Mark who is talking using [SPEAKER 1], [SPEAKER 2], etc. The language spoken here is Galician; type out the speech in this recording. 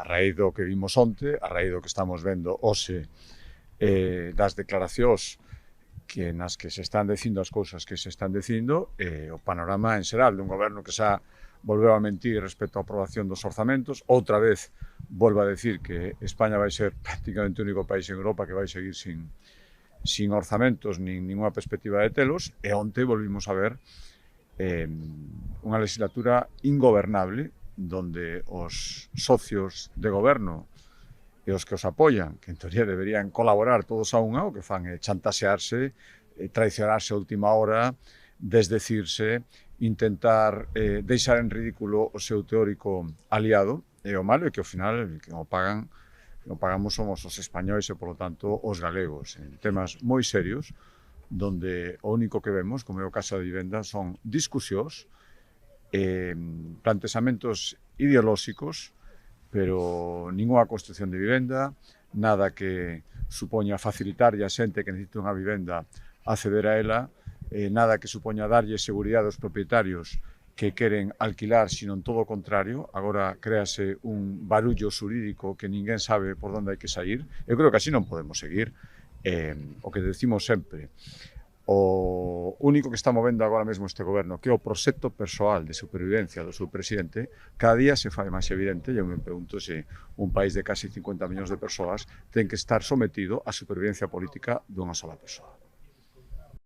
[SPEAKER 1] raíz do que vimos onte, a raíz do que estamos vendo hoxe, das declaracións nas que se están dicindo as cousas que se están dicindo, o panorama en xeral dun goberno que xa volveu a mentir respecto á aprobación dos orzamentos, outra vez volve a decir que España vai ser prácticamente o único país en Europa que vai seguir sin orzamentos nin ninguna perspectiva de telos, e onte volvimos a ver unha legislatura ingobernable donde os socios de goberno e os que os apoian, que en teoría deberían colaborar todos a unha, o que fan é chantaxearse, traicionarse a última hora, desdecirse, intentar deixar en ridículo o seu teórico aliado, e o malo é que ao final que o pagamos somos os españois e, polo tanto, os galegos, en temas moi serios, donde o único que vemos, como é o caso da vivenda, son discusións, plantexamentos ideolóxicos, pero ninguna construcción de vivenda, nada que supoña facilitarlle a xente que necesita unha vivenda acceder a ela, nada que supoña darlle seguridade aos propietarios que queren alquilar, sino en todo o contrario. Agora créase un barullo xurídico que ninguén sabe por onde hai que sair. Eu creo que así non podemos seguir. O que decimos sempre, o único que está movendo agora mesmo este goberno, que é o proxecto persoal de supervivencia do seu presidente, cada día se fai máis evidente, e eu me pregunto se un país de casi 50 millóns de persoas ten que estar sometido á supervivencia política dunha sola persoa.